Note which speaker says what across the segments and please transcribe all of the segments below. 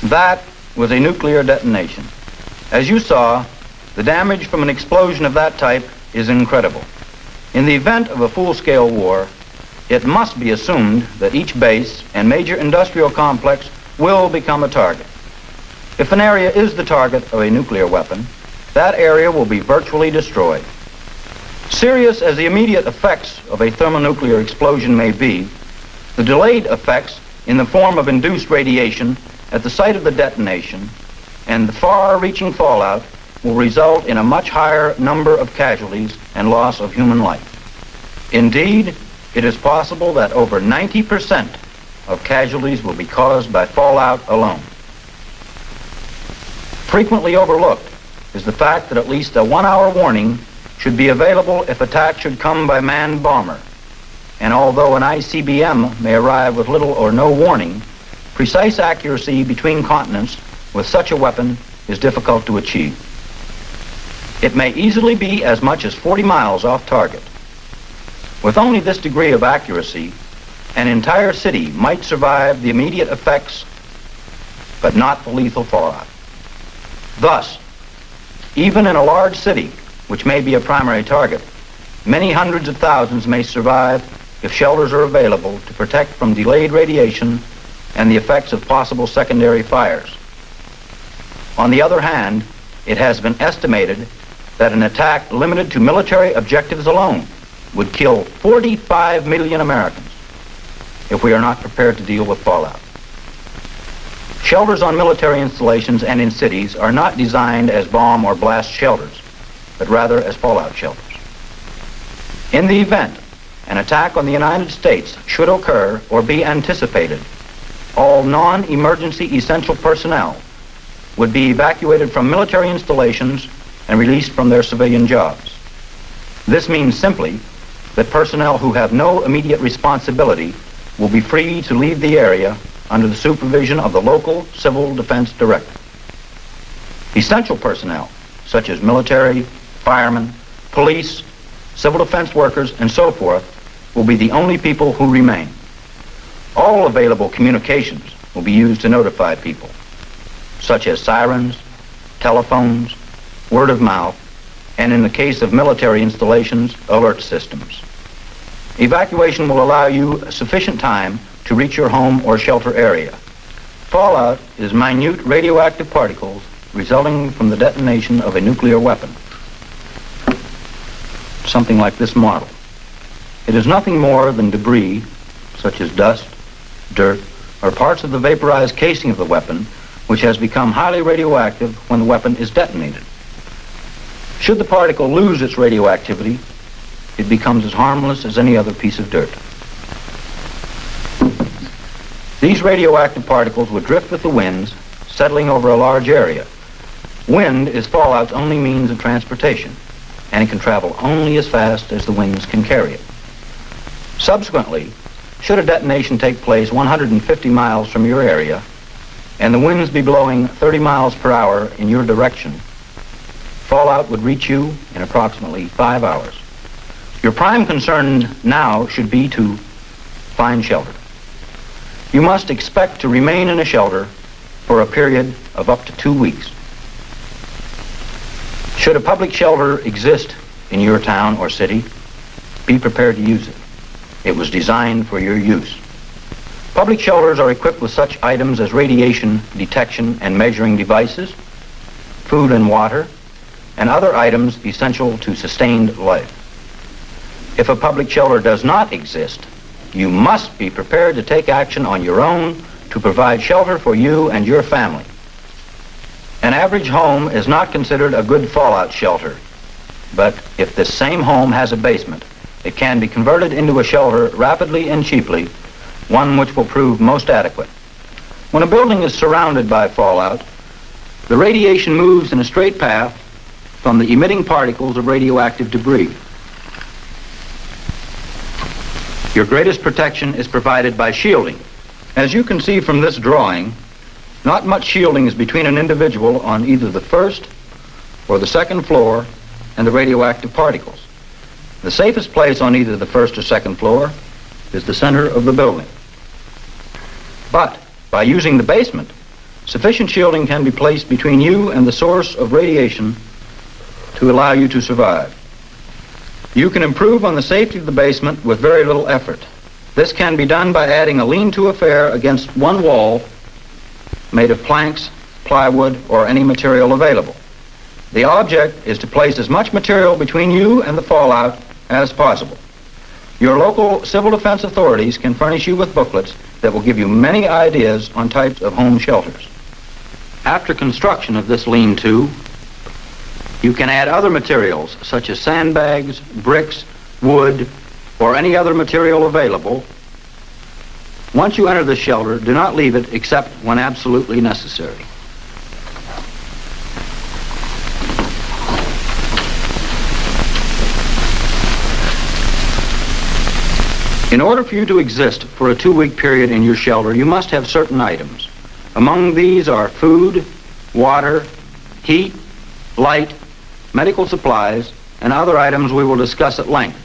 Speaker 1: That was a nuclear detonation. As you saw, the damage from an explosion of that type is incredible. In the event of a full-scale war, it must be assumed that each base and major industrial complex will become a target. If an area is the target of a nuclear weapon, that area will be virtually destroyed. Serious as the immediate effects of a thermonuclear explosion may be, the delayed effects in the form of induced radiation at the site of the detonation and the far-reaching fallout will result in a much higher number of casualties and loss of human life. Indeed, it is possible that over 90% of casualties will be caused by fallout alone. Frequently overlooked is the fact that at least a 1-hour warning should be available if attack should come by manned bomber. And although an ICBM may arrive with little or no warning, precise accuracy between continents with such a weapon is difficult to achieve. It may easily be as much as 40 miles off target. With only this degree of accuracy, an entire city might survive the immediate effects, but not the lethal fallout. Thus, even in a large city, which may be a primary target, many hundreds of thousands may survive if shelters are available to protect from delayed radiation and the effects of possible secondary fires. On the other hand, it has been estimated that an attack limited to military objectives alone would kill 45 million Americans if we are not prepared to deal with fallout. Shelters on military installations and in cities are not designed as bomb or blast shelters, but rather as fallout shelters. In the event an attack on the United States should occur or be anticipated, all non-emergency essential personnel would be evacuated from military installations and released from their civilian jobs. This means simply that personnel who have no immediate responsibility will be free to leave the area under the supervision of the local civil defense director. Essential personnel, such as military, firemen, police, civil defense workers, and so forth, will be the only people who remain. All available communications will be used to notify people, such as sirens, telephones, word of mouth, and in the case of military installations, alert systems. Evacuation will allow you sufficient time to reach your home or shelter area. Fallout is minute radioactive particles resulting from the detonation of a nuclear weapon. Something like this model. It is nothing more than debris, such as dust, dirt, or parts of the vaporized casing of the weapon, which has become highly radioactive when the weapon is detonated. Should the particle lose its radioactivity, it becomes as harmless as any other piece of dirt. These radioactive particles would drift with the winds, settling over a large area. Wind is fallout's only means of transportation, and it can travel only as fast as the winds can carry it. Subsequently, should a detonation take place 150 miles from your area, and the winds be blowing 30 miles per hour in your direction, fallout would reach you in approximately 5 hours. Your prime concern now should be to find shelter. You must expect to remain in a shelter for a period of up to 2 weeks. Should a public shelter exist in your town or city, be prepared to use it. It was designed for your use. Public shelters are equipped with such items as radiation detection and measuring devices, food and water, and other items essential to sustained life. If a public shelter does not exist, you must be prepared to take action on your own to provide shelter for you and your family. An average home is not considered a good fallout shelter, but if this same home has a basement, it can be converted into a shelter rapidly and cheaply, one which will prove most adequate. When a building is surrounded by fallout, the radiation moves in a straight path from the emitting particles of radioactive debris. Your greatest protection is provided by shielding. As you can see from this drawing, not much shielding is between an individual on either the first or the second floor and the radioactive particles. The safest place on either the first or second floor is the center of the building. But by using the basement, Sufficient shielding can be placed between you and the source of radiation to allow you to survive. You can improve on the safety of the basement with very little effort. This can be done by adding a lean-to affair against one wall made of planks, plywood, or any material available. The object is to place as much material between you and the fallout as possible. Your local civil defense authorities can furnish you with booklets that will give you many ideas on types of home shelters. After construction of this lean-to, you can add other materials such as sandbags, bricks, wood, or any other material available. Once you enter the shelter, do not leave it except when absolutely necessary. In order for you to exist for a 2-week period in your shelter, you must have certain items. Among these are food, water, heat, light, medical supplies, and other items we will discuss at length.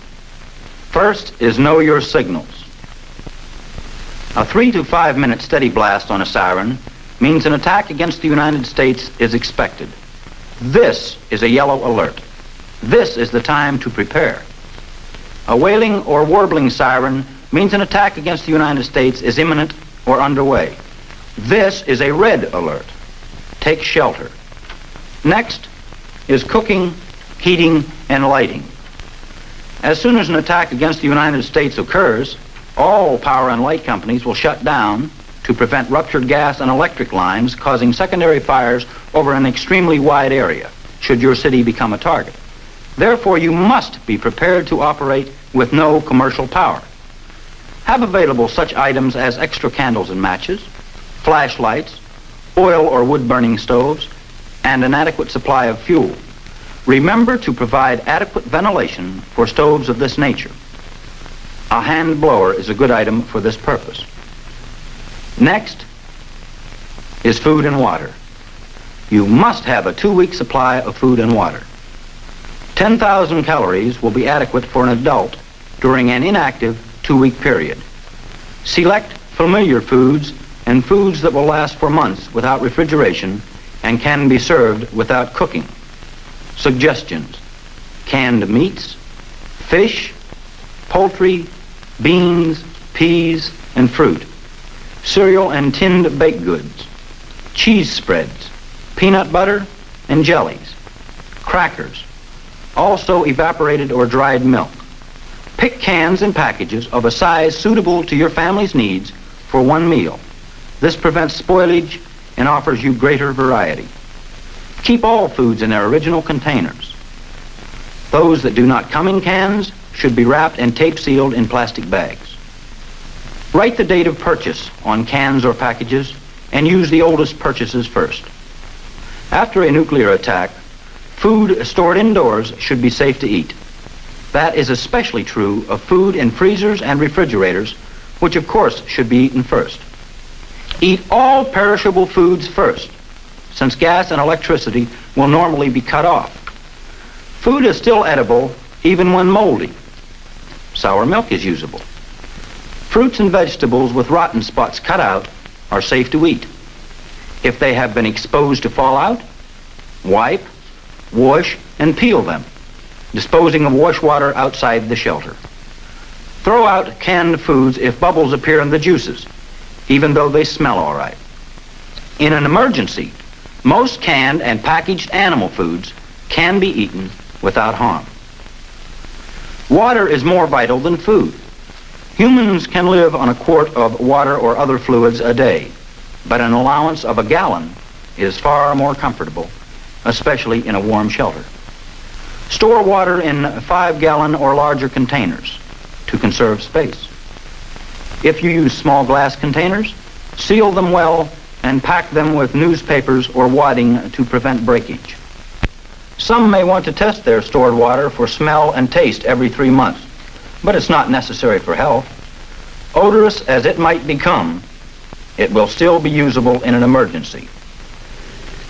Speaker 1: First is know your signals. A 3 to 5 minute steady blast on a siren means an attack against the United States is expected. This is a yellow alert. This is the time to prepare. A wailing or warbling siren means an attack against the United States is imminent or underway. This is a red alert. Take shelter. Next is cooking, heating, and lighting. As soon as an attack against the United States occurs, all power and light companies will shut down to prevent ruptured gas and electric lines causing secondary fires over an extremely wide area, should your city become a target. Therefore, you must be prepared to operate with no commercial power. Have available such items as extra candles and matches, flashlights, oil or wood-burning stoves, and an adequate supply of fuel. Remember to provide adequate ventilation for stoves of this nature. A hand blower is a good item for this purpose. Next is food and water. You must have a 2-week supply of food and water. 10,000 calories will be adequate for an adult during an inactive 2-week period. Select familiar foods and foods that will last for months without refrigeration and can be served without cooking. Suggestions: canned meats, fish, poultry, beans, peas, and fruit, cereal and tinned baked goods, cheese spreads, peanut butter and jellies, crackers, also evaporated or dried milk. Pick cans and packages of a size suitable to your family's needs for one meal. This prevents spoilage and offers you greater variety. Keep all foods in their original containers. Those that do not come in cans should be wrapped and tape sealed in plastic bags. Write the date of purchase on cans or packages and use the oldest purchases first. After a nuclear attack, food stored indoors should be safe to eat. That is especially true of food in freezers and refrigerators, which of course should be eaten first. Eat all perishable foods first, since gas and electricity will normally be cut off. Food is still edible even when moldy. Sour milk is usable. Fruits and vegetables with rotten spots cut out are safe to eat. If they have been exposed to fallout, wipe, wash, and peel them, disposing of wash water outside the shelter. Throw out canned foods if bubbles appear in the juices, even though they smell all right. In an emergency, most canned and packaged animal foods can be eaten without harm. Water is more vital than food. Humans can live on a quart of water or other fluids a day, but an allowance of a gallon is far more comfortable, especially in a warm shelter. Store water in 5-gallon or larger containers to conserve space. If you use small glass containers, seal them well and pack them with newspapers or wadding to prevent breakage. Some may want to test their stored water for smell and taste every 3 months, but it's not necessary for health. Odorous as it might become, it will still be usable in an emergency.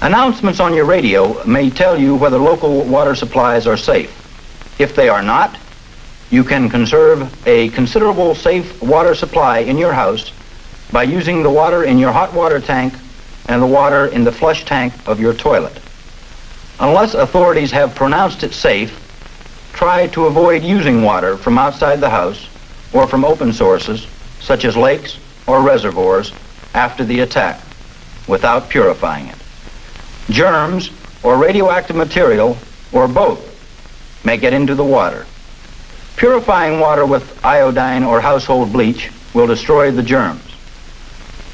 Speaker 1: Announcements on your radio may tell you whether local water supplies are safe. If they are not, you can conserve a considerable safe water supply in your house by using the water in your hot water tank and the water in the flush tank of your toilet. Unless authorities have pronounced it safe, try to avoid using water from outside the house or from open sources, such as lakes or reservoirs, after the attack, without purifying it. Germs or radioactive material, or both, may get into the water. Purifying water with iodine or household bleach will destroy the germs.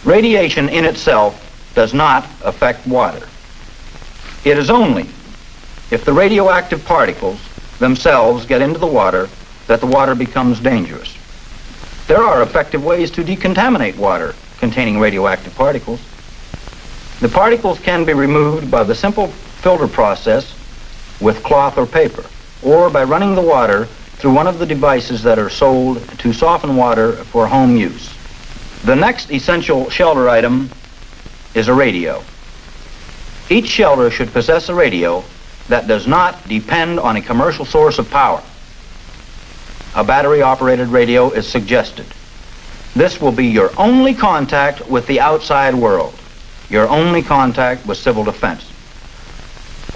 Speaker 1: Radiation in itself does not affect water. It is only if the radioactive particles themselves get into the water that the water becomes dangerous. There are effective ways to decontaminate water containing radioactive particles. The particles can be removed by the simple filter process with cloth or paper, or by running the water through one of the devices that are sold to soften water for home use. The next essential shelter item is a radio. Each shelter should possess a radio that does not depend on a commercial source of power. A battery-operated radio is suggested. This will be your only contact with the outside world, your only contact with civil defense.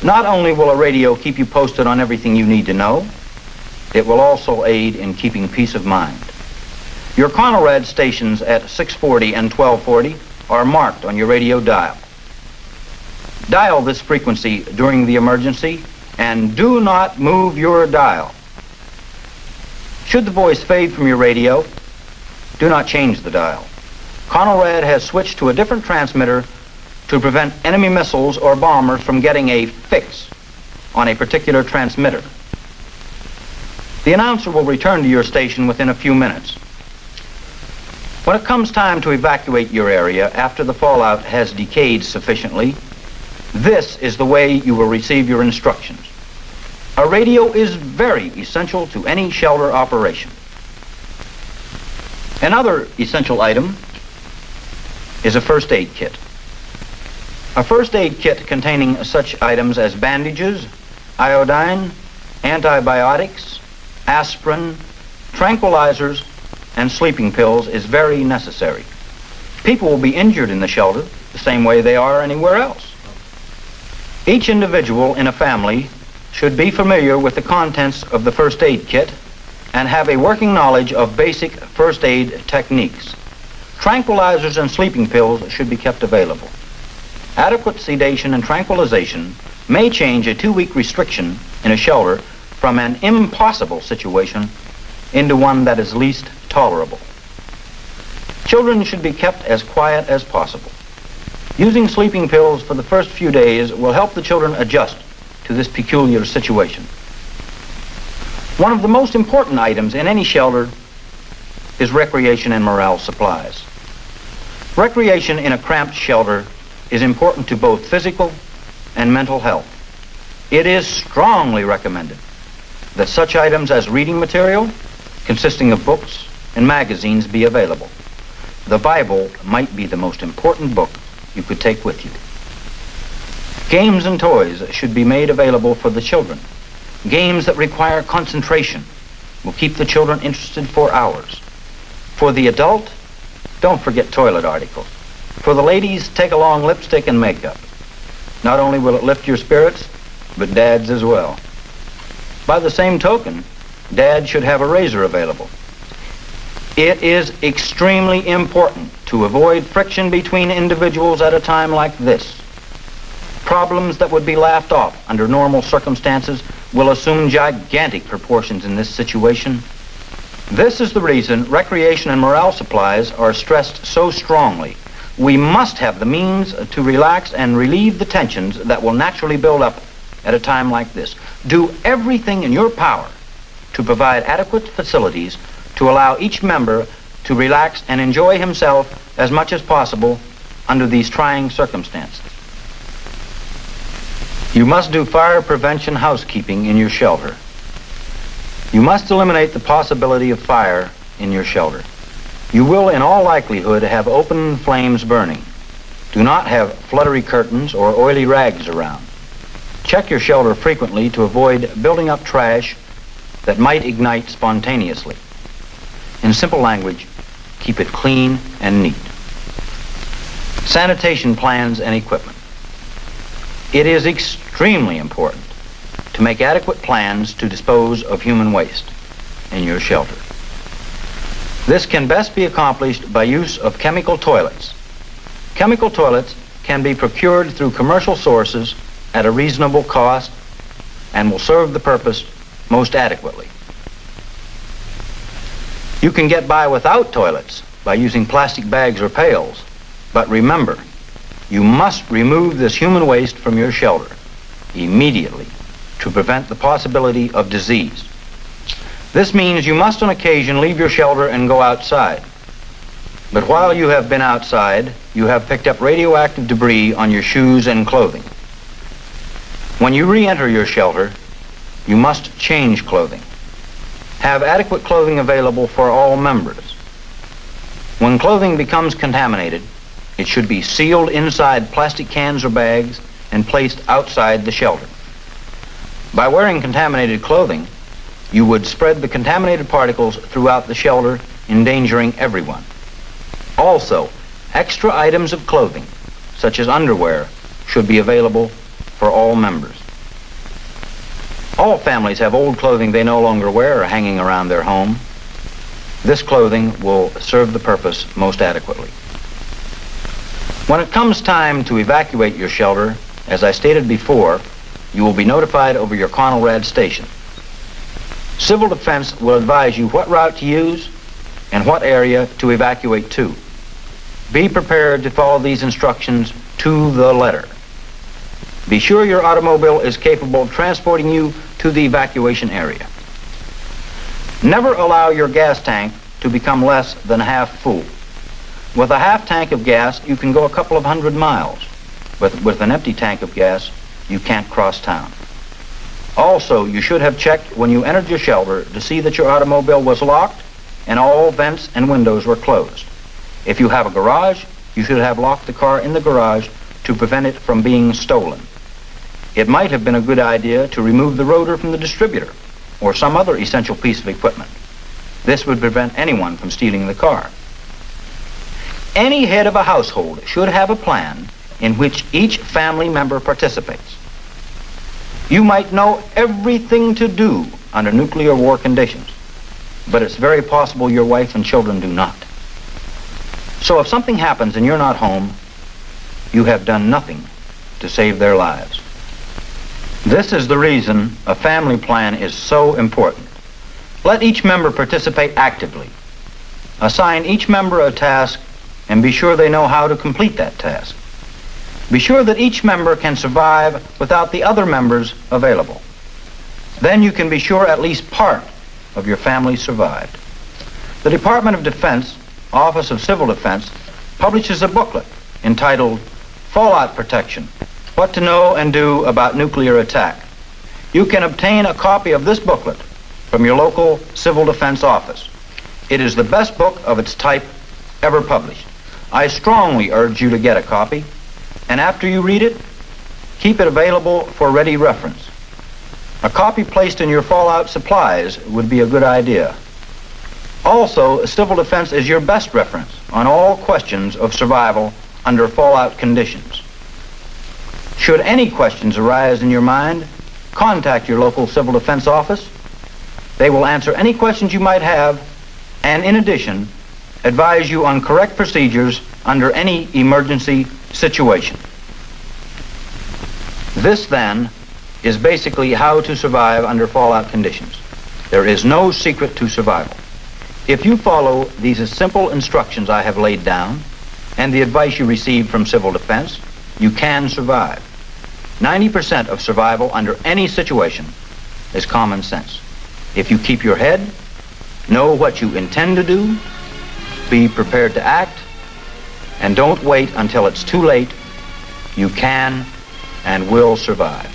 Speaker 1: Not only will a radio keep you posted on everything you need to know, it will also aid in keeping peace of mind. Your Conrad stations at 640 and 1240 are marked on your radio dial. Dial this frequency during the emergency and do not move your dial. Should the voice fade from your radio, do not change the dial. Conrad has switched to a different transmitter to prevent enemy missiles or bombers from getting a fix on a particular transmitter. The announcer will return to your station within a few minutes. When it comes time to evacuate your area after the fallout has decayed sufficiently, this is the way you will receive your instructions. A radio is very essential to any shelter operation. Another essential item is a first aid kit. A first aid kit containing such items as bandages, iodine, antibiotics, aspirin, tranquilizers, and sleeping pills is very necessary. People will be injured in the shelter the same way they are anywhere else. Each individual in a family should be familiar with the contents of the first aid kit and have a working knowledge of basic first aid techniques. Tranquilizers and sleeping pills should be kept available. Adequate sedation and tranquilization may change a 2-week restriction in a shelter from an impossible situation into one that is least tolerable. Children should be kept as quiet as possible. Using sleeping pills for the first few days will help the children adjust to this peculiar situation. One of the most important items in any shelter is recreation and morale supplies. Recreation in a cramped shelter is important to both physical and mental health. It is strongly recommended that such items as reading material, consisting of books and magazines, be available. The Bible might be the most important book you could take with you. Games and toys should be made available for the children. Games that require concentration will keep the children interested for hours. For the adult, don't forget toilet articles. For the ladies, take along lipstick and makeup. Not only will it lift your spirits, but Dad's as well. By the same token, Dad should have a razor available. It is extremely important to avoid friction between individuals at a time like this. Problems that would be laughed off under normal circumstances will assume gigantic proportions in this situation. This is the reason recreation and morale supplies are stressed so strongly. We must have the means to relax and relieve the tensions that will naturally build up at a time like this. Do everything in your power to provide adequate facilities to allow each member to relax and enjoy himself as much as possible under these trying circumstances. You must do fire prevention housekeeping in your shelter. You must eliminate the possibility of fire in your shelter. You will, in all likelihood, have open flames burning. Do not have fluttery curtains or oily rags around. Check your shelter frequently to avoid building up trash that might ignite spontaneously. In simple language, keep it clean and neat. Sanitation plans and equipment. It is extremely important to make adequate plans to dispose of human waste in your shelter. This can best be accomplished by use of chemical toilets. Chemical toilets can be procured through commercial sources at a reasonable cost and will serve the purpose most adequately. You can get by without toilets by using plastic bags or pails, but remember, you must remove this human waste from your shelter immediately to prevent the possibility of disease. This means you must on occasion leave your shelter and go outside. But while you have been outside, you have picked up radioactive debris on your shoes and clothing. When you re-enter your shelter, you must change clothing. Have adequate clothing available for all members. When clothing becomes contaminated, it should be sealed inside plastic cans or bags and placed outside the shelter. By wearing contaminated clothing, you would spread the contaminated particles throughout the shelter, endangering everyone. Also, extra items of clothing, such as underwear, should be available for all members. All families have old clothing they no longer wear or hanging around their home. This clothing will serve the purpose most adequately. When it comes time to evacuate your shelter, as I stated before, you will be notified over your Conelrad station. Civil Defense will advise you what route to use and what area to evacuate to. Be prepared to follow these instructions to the letter. Be sure your automobile is capable of transporting you to the evacuation area. Never allow your gas tank to become less than half full. With a half tank of gas, you can go a couple of 100 miles. With an empty tank of gas, you can't cross town. Also, you should have checked when you entered your shelter to see that your automobile was locked and all vents and windows were closed. If you have a garage, you should have locked the car in the garage to prevent it from being stolen. It might have been a good idea to remove the rotor from the distributor or some other essential piece of equipment. This would prevent anyone from stealing the car. Any head of a household should have a plan in which each family member participates. You might know everything to do under nuclear war conditions, but it's very possible your wife and children do not. So if something happens and you're not home, you have done nothing to save their lives. This is the reason a family plan is so important. Let each member participate actively. Assign each member a task and be sure they know how to complete that task. Be sure that each member can survive without the other members available. Then you can be sure at least part of your family survived. The Department of Defense, Office of Civil Defense, publishes a booklet entitled Fallout Protection: What to Know and Do About Nuclear Attack. You can obtain a copy of this booklet from your local Civil Defense office. It is the best book of its type ever published. I strongly urge you to get a copy, and after you read it, keep it available for ready reference. A copy placed in your fallout supplies would be a good idea. Also, Civil Defense is your best reference on all questions of survival under fallout conditions. Should any questions arise in your mind, contact your local Civil Defense office. They will answer any questions you might have, and in addition, advise you on correct procedures under any emergency situation. This, then, is basically how to survive under fallout conditions. There is no secret to survival. If you follow these simple instructions I have laid down and the advice you receive from Civil Defense, you can survive. 90% of survival under any situation is common sense. If you keep your head, know what you intend to do, be prepared to act, and don't wait until it's too late, you can and will survive.